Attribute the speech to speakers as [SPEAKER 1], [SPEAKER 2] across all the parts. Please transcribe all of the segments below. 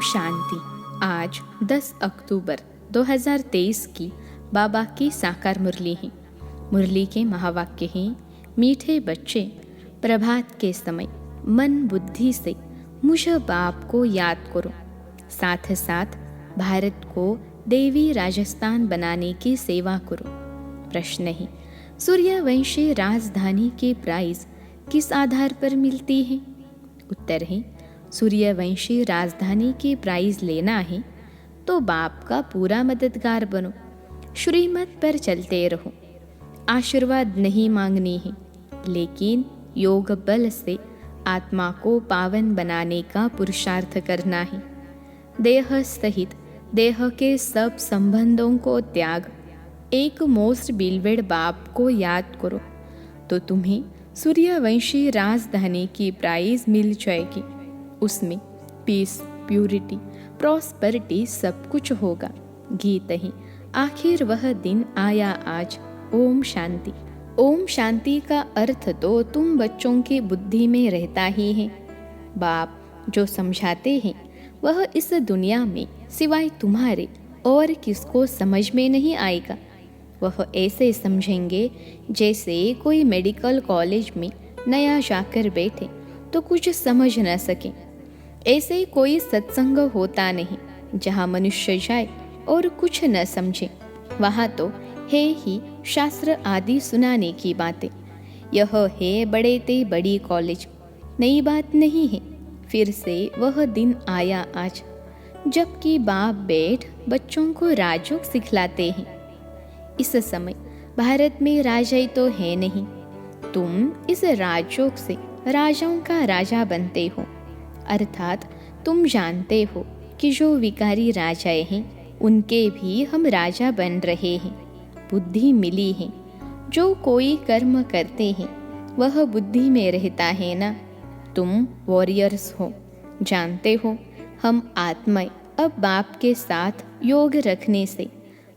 [SPEAKER 1] शांति। आज 10 अक्टूबर 2023 की बाबा की साकार मुरली है। मुरली के महावाक्य हैं, मीठे बच्चे, प्रभात के समय मन बुद्धि से मुझ बाप को याद करो, साथ साथ भारत को देवी राजस्थान बनाने की सेवा करो। प्रश्न है, सूर्यवंशी राजधानी की प्राइज किस आधार पर मिलती है? उत्तर है, सूर्यवंशी राजधानी की प्राइज लेना है तो बाप का पूरा मददगार बनो, श्रीमत पर चलते रहो। आशीर्वाद नहीं मांगनी है, लेकिन योग बल से आत्मा को पावन बनाने का पुरुषार्थ करना है। देह सहित देह के सब संबंधों को त्याग एक मोस्ट बिलवेड बाप को याद करो तो तुम्हें सूर्यवंशी राजधानी की प्राइज मिल जाएगी। उसमें पीस, प्यूरिटी, प्रॉस्पेरिटी सब कुछ होगा। गीत है, आखिर वह दिन आया आज। ओम शांति। ओम शांति का अर्थ तो तुम बच्चों की बुद्धि में रहता ही है। बाप जो समझाते हैं वह इस दुनिया में सिवाय तुम्हारे और किसको समझ में नहीं आएगा। वह ऐसे समझेंगे जैसे कोई मेडिकल कॉलेज में नया जाकर बैठे तो कुछ समझ न सके। ऐसे कोई सत्संग होता नहीं जहाँ मनुष्य जाए और कुछ न समझे। वहाँ तो है ही शास्त्र आदि सुनाने की बातें। यह है बड़े ते बड़ी कॉलेज, नई बात नहीं है। फिर से वह दिन आया आज जबकि बाप बैठ बच्चों को राजयोग सिखलाते हैं। इस समय भारत में राजा तो है नहीं, तुम इस राजयोग से राजाओं का राजा बनते हो। अर्थात तुम जानते हो कि जो विकारी राजाएं हैं उनके भी हम राजा बन रहे हैं। बुद्धि मिली है। जो कोई कर्म करते हैं वह बुद्धि में रहता है ना। तुम वॉरियर्स हो, जानते हो हम आत्माएं अब बाप के साथ योग रखने से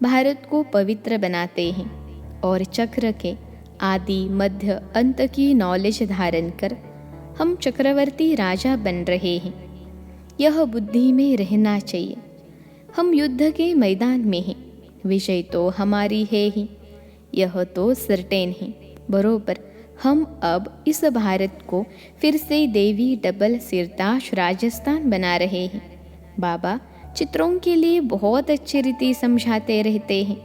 [SPEAKER 1] भारत को पवित्र बनाते हैं और चक्र के आदि मध्य अंत की नॉलेज धारण कर हम चक्रवर्ती राजा बन रहे हैं। यह बुद्धि में रहना चाहिए। हम युद्ध के मैदान में हैं, विजय तो हमारी है ही, यह तो सर्टेन है। बरोबर हम अब इस भारत को फिर से देवी डबल सिरताश राजस्थान बना रहे हैं। बाबा चित्रों के लिए बहुत अच्छी रीति समझाते रहते हैं।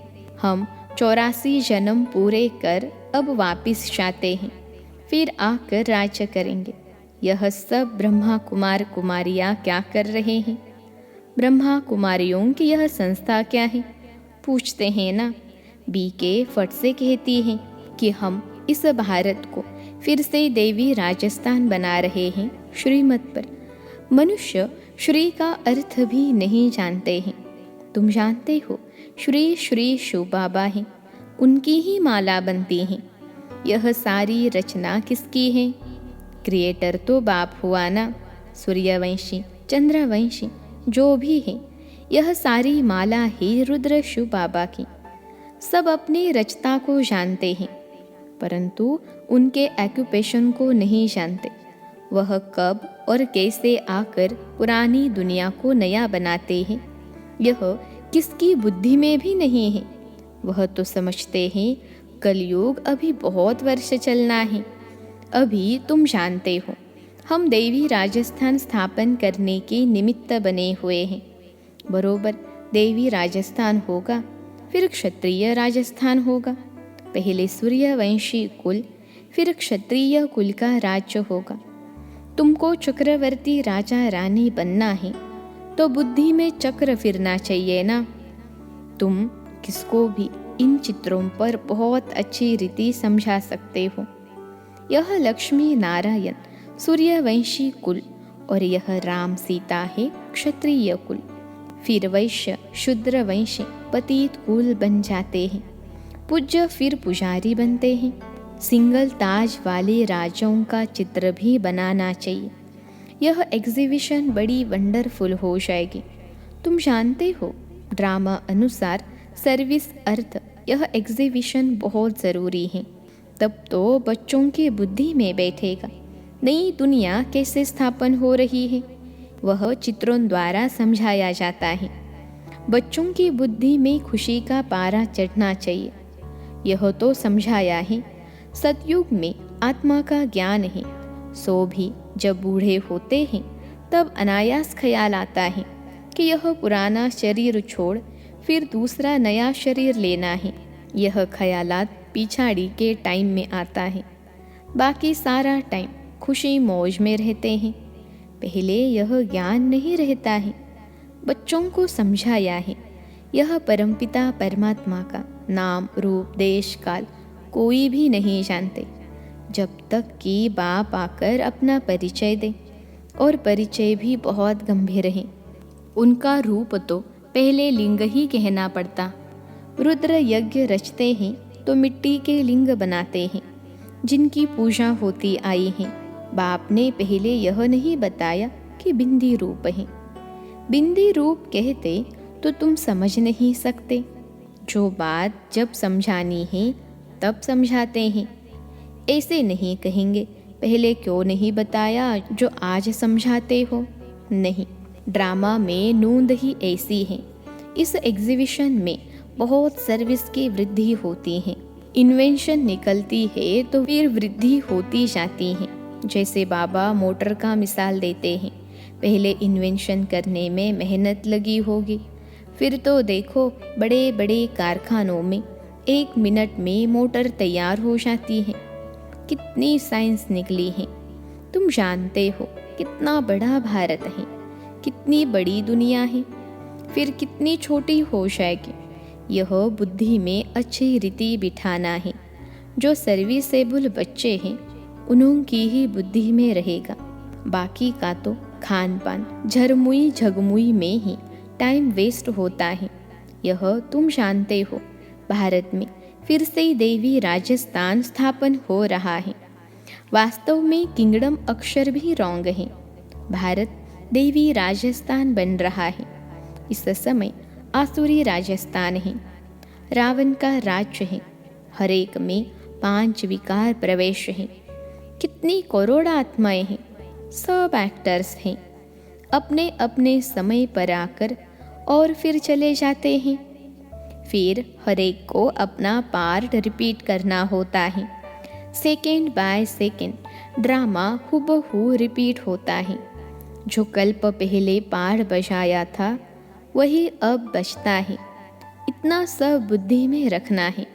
[SPEAKER 1] हम 84 जन्म पूरे कर अब वापिस जाते हैं, फिर आकर राज्य करेंगे। यह सब ब्रह्मा कुमार कुमारियाँ क्या कर रहे हैं? ब्रह्मा कुमारियों की यह संस्था क्या है? पूछते हैं ना। बीके फट से कहती हैं कि हम इस भारत को फिर से देवी राजस्थान बना रहे हैं श्रीमत पर। मनुष्य श्री का अर्थ भी नहीं जानते हैं। तुम जानते हो श्री श्री शिव बाबा हैं, उनकी ही माला बनती हैं। यह सारी रचना किसकी है? क्रिएटर तो बाप हुआ ना। सूर्यवंशी, चंद्रवंशी जो भी है, यह सारी माला ही रुद्र शिव बाबा की। सब अपने रचता को जानते हैं परंतु उनके ऑक्यूपेशन को नहीं जानते। वह कब और कैसे आकर पुरानी दुनिया को नया बनाते हैं यह किसकी बुद्धि में भी नहीं है। वह तो समझते हैं कलयुग अभी बहुत वर्ष चलना है। अभी तुम जानते हो हम देवी राजस्थान स्थापन करने के निमित्त बने हुए हैं। बरोबर देवी राजस्थान होगा, फिर क्षत्रिय राजस्थान होगा। पहले सूर्यवंशी कुल, फिर क्षत्रिय कुल का राज्य होगा। तुमको चक्रवर्ती राजा रानी बनना है तो बुद्धि में चक्र फिरना चाहिए ना। तुम किसको भी इन चित्रों पर बहुत अच्छी रीति समझा सकते हो। यह लक्ष्मी नारायण सूर्यवंशी कुल और यह राम सीता है क्षत्रिय कुल। फिर वैश्य शूद्र वंशी पतित कुल बन जाते हैं। पूज्य फिर पुजारी बनते हैं। सिंगल ताज वाले राजाओं का चित्र भी बनाना चाहिए। यह एग्जीबिशन बड़ी वंडरफुल हो जाएगी। तुम जानते हो ड्रामा अनुसार सर्विस अर्थ यह एग्जीबिशन बहुत ज़रूरी है। तब तो बच्चों की बुद्धि में बैठेगा नई दुनिया कैसे स्थापन हो रही है। वह चित्रों द्वारा समझाया जाता है। बच्चों की बुद्धि में खुशी का पारा चढ़ना चाहिए। यह तो समझाया है सतयुग में आत्मा का ज्ञान है, सो भी जब बूढ़े होते हैं तब अनायास ख्याल आता है कि यह पुराना शरीर छोड़ फिर दूसरा नया शरीर लेना है। यह ख्यालात पिछाड़ी के टाइम में आता है, बाकी सारा टाइम खुशी मौज में रहते हैं। पहले यह ज्ञान नहीं रहता है। बच्चों को समझाया है यह परमपिता परमात्मा का नाम रूप देश काल कोई भी नहीं जानते, जब तक कि बाप आकर अपना परिचय दे, और परिचय भी बहुत गंभीर है। उनका रूप तो पहले लिंग ही कहना पड़ता। रुद्र यज्ञ रचते हैं तो मिट्टी के लिंग बनाते हैं जिनकी पूजा होती आई है। बाप ने पहले यह नहीं बताया कि बिंदी रूप है। बिंदी रूप कहते तो तुम समझ नहीं सकते। जो बात जब समझानी है तब समझाते हैं। ऐसे नहीं कहेंगे पहले क्यों नहीं बताया जो आज समझाते हो। नहीं, ड्रामा में नूंद ही ऐसी है। इस एग्जीबिशन में बहुत सर्विस की वृद्धि होती है। इन्वेंशन निकलती है तो फिर वृद्धि होती जाती है। जैसे बाबा मोटर का मिसाल देते हैं, पहले इन्वेंशन करने में मेहनत लगी होगी, फिर तो देखो बड़े बड़े कारखानों में 1 मिनट में मोटर तैयार हो जाती है। कितनी साइंस निकली है। तुम जानते हो कितना बड़ा भारत है, कितनी बड़ी दुनिया है, फिर कितनी छोटी हो जाएगी। यह बुद्धि में अच्छी रीति बिठाना है। जो सर्विसेबल बच्चे हैं उन्हों की ही बुद्धि में रहेगा। बाकी का तो खान पान झरमुई झगमुई में ही टाइम वेस्ट होता है। यह तुम जानते हो। भारत में फिर से देवी राजस्थान स्थापन हो रहा है। वास्तव में किंगडम अक्षर भी रॉन्ग है। भारत देवी राजस्थान बन रहा है। इस समय आसुरी राजस्थान है। रावण का राज्य है। हर एक में 5 विकार प्रवेश है। कितनी करोड़ आत्माएं हैं। सब एक्टर्स हैं। अपने अपने समय पर आकर और फिर चले जाते हैं। फिर हर एक को अपना पार्ट रिपीट करना होता है। सेकेंड बाय सेकेंड ड्रामा हुबहू रिपीट होता है। जो कल्प पहले पार्ट बजाया था वही अब बजता है। इतना सब बुद्धि में रखना है।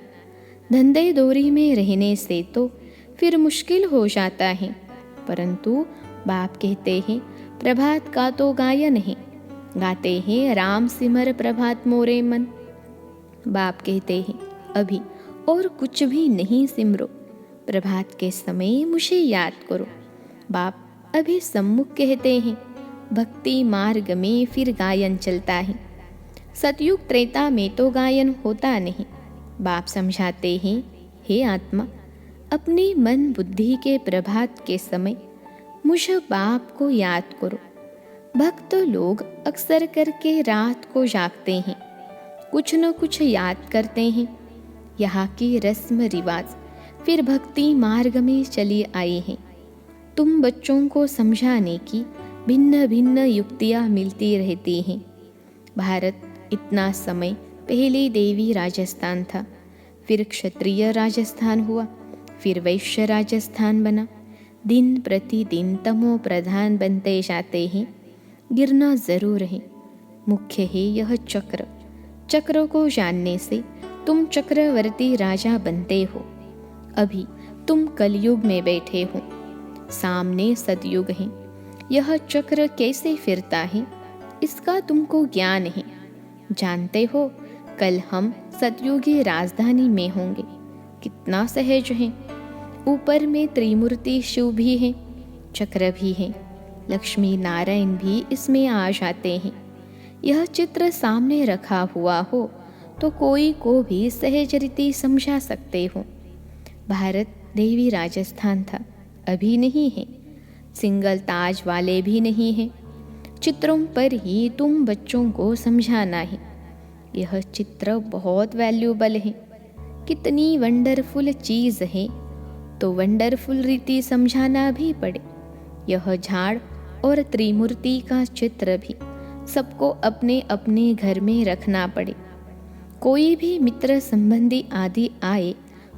[SPEAKER 1] धंधे दोरी में रहने से तो फिर मुश्किल हो जाता है। परंतु बाप कहते हैं प्रभात का तो गायन है, गाते हैं राम सिमर प्रभात मोरे मन। बाप कहते हैं अभी और कुछ भी नहीं सिमरो, प्रभात के समय मुझे याद करो। बाप अभी सम्मुख कहते हैं भक्ति मार्ग में फिर गायन चलता है। सतयुग त्रेता में तो गायन होता नहीं। बाप समझाते हैं हे आत्मा, अपने मन बुद्धि के प्रभात के समय मुझ बाप को याद करो। भक्त लोग अक्सर करके रात को जागते हैं, कुछ न कुछ याद करते हैं। यहाँ की रस्म रिवाज फिर भक्ति मार्ग में चली आई हैं। तुम बच्चों को समझाने की भिन्न भिन्न युक्तियाँ मिलती रहती हैं। भारत इतना समय पहले देवी राजस्थान था, फिर क्षत्रिय राजस्थान हुआ, फिर वैश्य राजस्थान बना। दिन प्रतिदिन तमो प्रधान बनते जाते हैं। गिरना जरूर है। मुख्य है यह चक्र। चक्र को जानने से तुम चक्रवर्ती राजा बनते हो। अभी तुम कलयुग में बैठे हो, सामने सतयुग है। यह चक्र कैसे फिरता है इसका तुमको ज्ञान है। जानते हो कल हम सतयुगी राजधानी में होंगे। कितना सहज है। ऊपर में त्रिमूर्ति शिव भी है, चक्र भी है, लक्ष्मी नारायण भी इसमें आ जाते हैं। यह चित्र सामने रखा हुआ हो तो कोई को भी सहज रीति समझा सकते हो। भारत देवी राजस्थान था, अभी नहीं है। सिंगल ताज वाले भी नहीं है। चित्रों पर ही तुम बच्चों को समझाना है। यह चित्र बहुत वैल्यूबल है। कितनी वंडरफुल चीज़ है तो वंडरफुल रीति समझाना भी पड़े। यह झाड़ और त्रिमूर्ति का चित्र भी सबको अपने अपने घर में रखना पड़े। कोई भी मित्र संबंधी आदि आए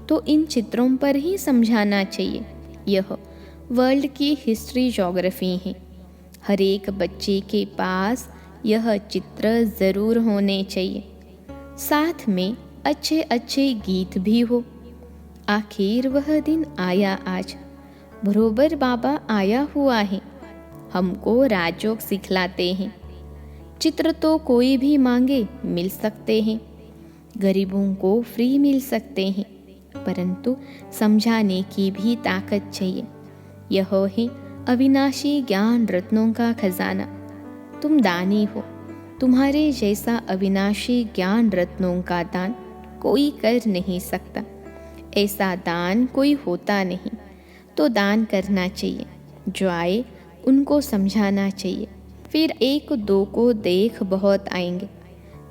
[SPEAKER 1] तो इन चित्रों पर ही समझाना चाहिए। यह वर्ल्ड की हिस्ट्री ज्योग्राफी है। हर एक बच्चे के पास यह चित्र ज़रूर होने चाहिए। साथ में अच्छे अच्छे गीत भी हो। आखिर वह दिन आया आज, बरोबर बाबा आया हुआ है, हमको राजयोग सिखलाते हैं। चित्र तो कोई भी मांगे मिल सकते हैं, गरीबों को फ्री मिल सकते हैं, परंतु समझाने की भी ताकत चाहिए। यह है अविनाशी ज्ञान रत्नों का खजाना। तुम दानी हो, तुम्हारे जैसा अविनाशी ज्ञान रत्नों का दान कोई कर नहीं सकता। ऐसा दान कोई होता नहीं, तो दान करना चाहिए। जो आए उनको समझाना चाहिए, फिर एक दो को देख बहुत आएंगे।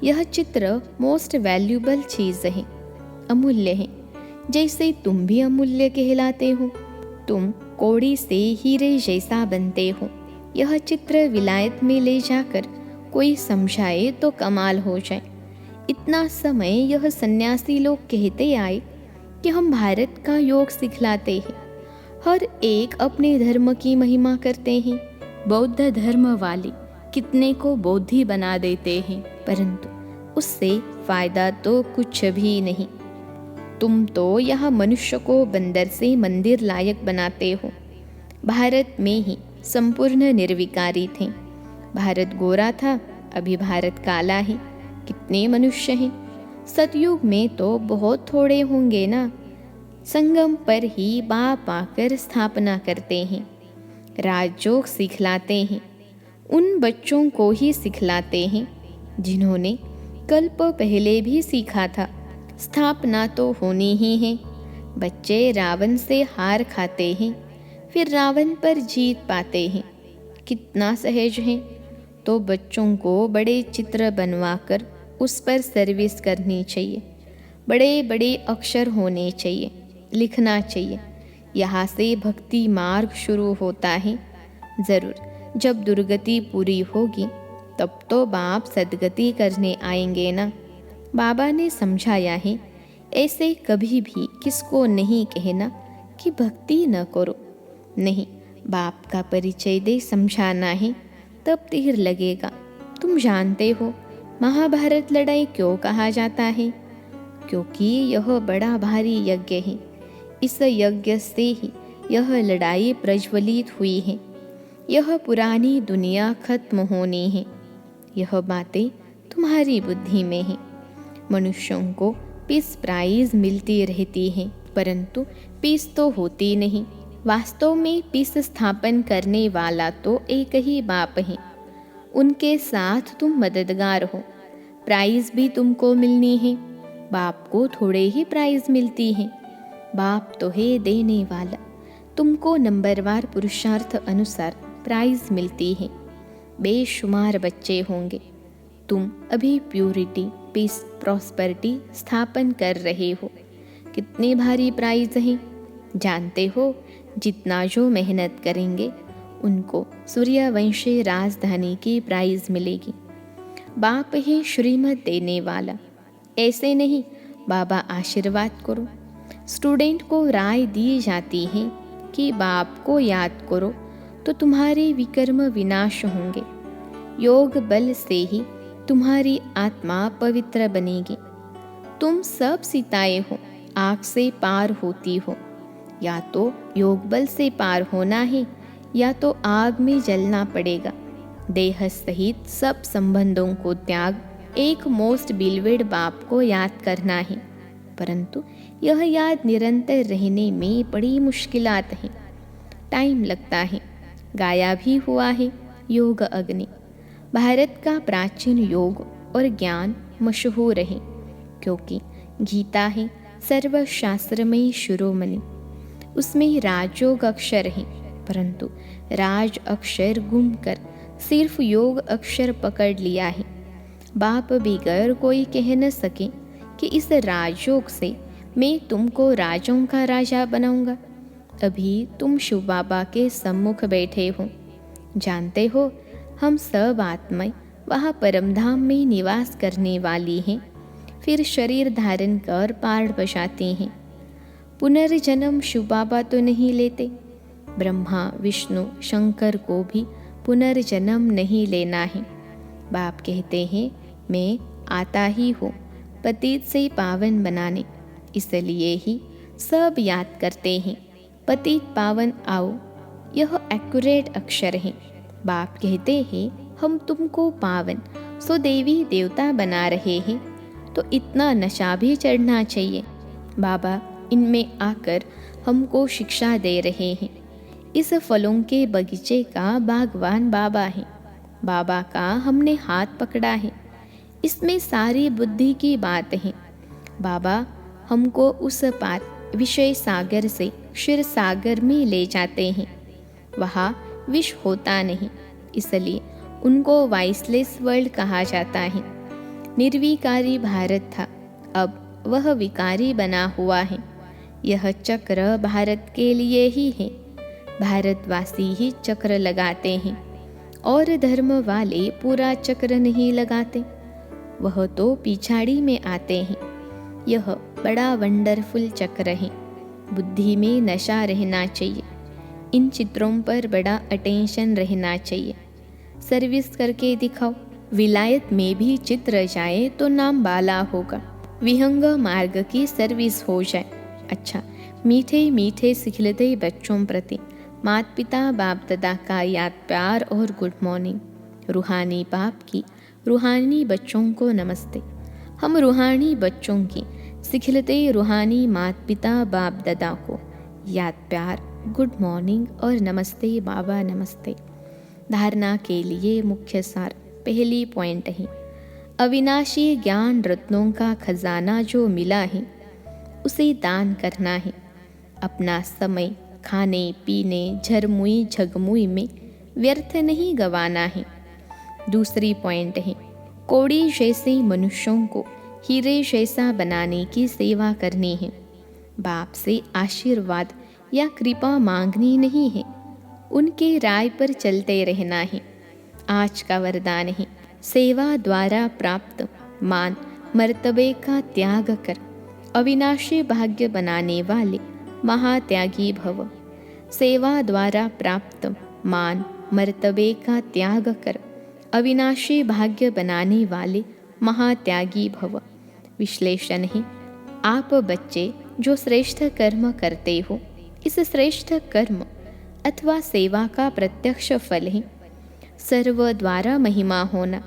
[SPEAKER 1] यह चित्र मोस्ट वैल्यूबल चीज़ है, अमूल्य है। जैसे तुम भी अमूल्य कहलाते हो, तुम कौड़ी से हीरे जैसा बनते हो। यह चित्र विलायत में ले जाकर कोई समझाए तो कमाल हो जाए। इतना समय यह सन्यासी लोग कहते आए कि हम भारत का योग सिखलाते हैं। हर एक अपने धर्म की महिमा करते हैं। बौद्ध धर्म वाले कितने को बौद्धि बना देते हैं, परंतु उससे फायदा तो कुछ भी नहीं। तुम तो यह मनुष्य को बंदर से मंदिर लायक बनाते हो। भारत में ही संपूर्ण निर्विकारी थे। भारत गोरा था, अभी भारत काला है। कितने मनुष्य हैं? सतयुग में तो बहुत थोड़े होंगे ना। संगम पर ही बाप आकर स्थापना करते हैं, राजयोग सिखलाते हैं। उन बच्चों को ही सिखलाते हैं जिन्होंने कल्प पहले भी सीखा था। स्थापना तो होनी ही है। बच्चे रावण से हार खाते हैं, फिर रावण पर जीत पाते हैं। कितना सहज है। तो बच्चों को बड़े चित्र बनवाकर उस पर सर्विस करनी चाहिए। बड़े बड़े अक्षर होने चाहिए, लिखना चाहिए। यहाँ से भक्ति मार्ग शुरू होता है। ज़रूर जब दुर्गति पूरी होगी तब तो बाप सदगति करने आएंगे ना। बाबा ने समझाया है, ऐसे कभी भी किसको नहीं कहना कि भक्ति न करो। नहीं, बाप का परिचय दे समझाना है, तब तीर लगेगा। तुम जानते हो महाभारत लड़ाई क्यों कहा जाता है? क्योंकि यह बड़ा भारी यज्ञ है। इस यज्ञ से ही यह लड़ाई प्रज्वलित हुई है। यह पुरानी दुनिया खत्म होनी है। यह बातें तुम्हारी बुद्धि में है। मनुष्यों को पीस प्राइज मिलती रहती है, परंतु पीस तो होती नहीं। वास्तव में पीस स्थापन करने वाला तो एक ही बाप है। उनके साथ तुम मददगार हो। प्राइज भी तुमको मिलनी है। बाप को थोड़े ही प्राइज मिलती है। बाप तो है देने वाला। तुमको नंबरवार पुरुषार्थ अनुसार प्राइज मिलती है। बेशुमार बच्चे होंगे। तुम अभी प्यूरिटी, पीस, प्रॉस्पेरिटी स्थापन कर रहे हो। कितने भारी प्राइज हैं जानते हो? जितना जो मेहनत करेंगे उनको सूर्यवंशी राजधानी की प्राइज मिलेगी। बाप ही श्रीमत देने वाला। ऐसे नहीं बाबा आशीर्वाद करो। स्टूडेंट को राय दी जाती है कि बाप को याद करो तो तुम्हारे विकर्म विनाश होंगे। योग बल से ही तुम्हारी आत्मा पवित्र बनेगी। तुम सब सीताएं हो, आग से पार होती हो। या तो योग बल से पार होना है या तो आग में जलना पड़ेगा। देह सहित सब संबंधों को त्याग एक मोस्ट बिलवेड बाप को याद करना है। परंतु यह याद निरंतर रहने में बड़ी मुश्किलात है, टाइम लगता है। गाया भी हुआ है योग अग्नि। भारत का प्राचीन योग और ज्ञान मशहूर है, क्योंकि गीता है सर्वशास्त्र में शिरोमणि। उसमें राजयोग अक्षर है, परंतु राज अक्षर गुम कर सिर्फ योग अक्षर पकड़ लिया है। बाप बिगर कोई कह न सके कि इस राजयोग से मैं तुमको राजों का राजा बनाऊंगा। अभी तुम शिव बाबा के सम्मुख बैठे हो। जानते हो, हम सब आत्माएं वहाँ परमधाम में निवास करने वाली हैं, फिर शरीर धारण कर पार बसाती हैं। पुनर्जन्म शिव बाबा तो नहीं लेते, ब्रह्मा विष्णु शंकर को भी पुनर्जन्म नहीं लेना है। बाप कहते हैं मैं आता ही हूँ पतित से पावन बनाने, इसलिए ही सब याद करते हैं पतित पावन आओ। यह एक्यूरेट अक्षर है। बाप कहते हैं हम तुमको पावन सो देवी देवता बना रहे हैं, तो इतना नशा भी चढ़ना चाहिए। बाबा इनमें आकर हमको शिक्षा दे रहे हैं। इस फलों के बगीचे का बागवान बाबा है। बाबा का हमने हाथ पकड़ा है। इसमें सारी बुद्धि की बात है। बाबा हमको उस पार विषय सागर से क्षीर सागर में ले जाते हैं। वहाँ विष होता नहीं, इसलिए उनको वाइसलेस वर्ल्ड कहा जाता है। निर्विकारी भारत था, अब वह विकारी बना हुआ है। यह चक्र भारत के लिए ही है। भारतवासी ही चक्र लगाते हैं और धर्म वाले पूरा चक्र नहीं लगाते, वह तो पिछाड़ी में आते हैं। यह बड़ा वंडरफुल चक्र है। बुद्धि में नशा रहना चाहिए। इन चित्रों पर बड़ा अटेंशन रहना चाहिए। सर्विस करके दिखाओ। विलायत में भी चित्र जाए तो नाम बाला होगा। विहंग मार्ग की सर्विस हो जाए। अच्छा, मीठे मीठे सिखलते बच्चों प्रति माता पिता बाप दादा का याद प्यार और गुड मॉर्निंग। रूहानी बाप की रूहानी बच्चों को नमस्ते। हम रूहानी बच्चों की सिखलते रूहानी माता पिता बाप दादा को याद प्यार गुड मॉर्निंग और नमस्ते बाबा नमस्ते। धारणा के लिए मुख्य सार पहली पॉइंट है, अविनाशी ज्ञान रत्नों का खजाना जो मिला है उसे दान करना है। अपना समय खाने पीने झरमुई झगमुई में व्यर्थ नहीं गंवाना है। दूसरी पॉइंट है, कोड़ी जैसे मनुष्यों को हीरे जैसा बनाने की सेवा करनी है। बाप से आशीर्वाद या कृपा मांगनी नहीं है, उनके राय पर चलते रहना है। आज का वरदान है, सेवा द्वारा प्राप्त मान मर्तबे का त्याग कर अविनाशी भाग्य बनाने वाले महात्यागी भव। सेवा द्वारा प्राप्त मान मर्तबे का त्याग कर अविनाशी भाग्य बनाने वाले महात्यागी भव। विश्लेषण है, आप बच्चे जो श्रेष्ठ कर्म करते हो, इस श्रेष्ठ कर्म अथवा सेवा का प्रत्यक्ष फल है सर्व द्वारा महिमा होना।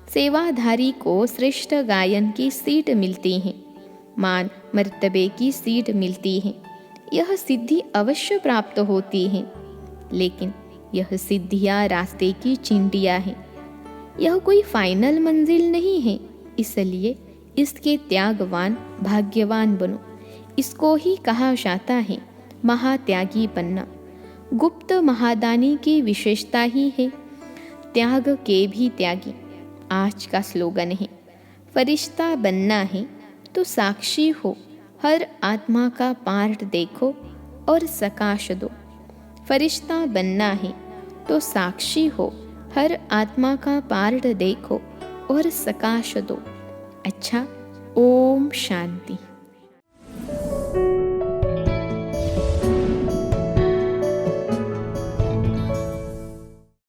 [SPEAKER 1] सेवाधारी को श्रेष्ठ गायन की सीट मिलती है, मान मर्तबे की सीट मिलती है। यह सिद्धि अवश्य प्राप्त होती है, लेकिन यह सिद्धियाँ रास्ते की चिंटियाँ हैं। यह कोई फाइनल मंजिल नहीं है, इसलिए इसके त्यागवान भाग्यवान बनो। इसको ही कहा जाता है महात्यागी बनना। गुप्त महादानी की विशेषता ही है त्याग के भी त्यागी। आज का स्लोगन है, फरिश्ता बनना है तो साक्षी हो, हर आत्मा का पार्ट देखो और सकाश दो। फरिश्ता बनना है तो साक्षी हो, हर आत्मा का पार्ट देखो और सकाश दो। अच्छा, ओम शांति।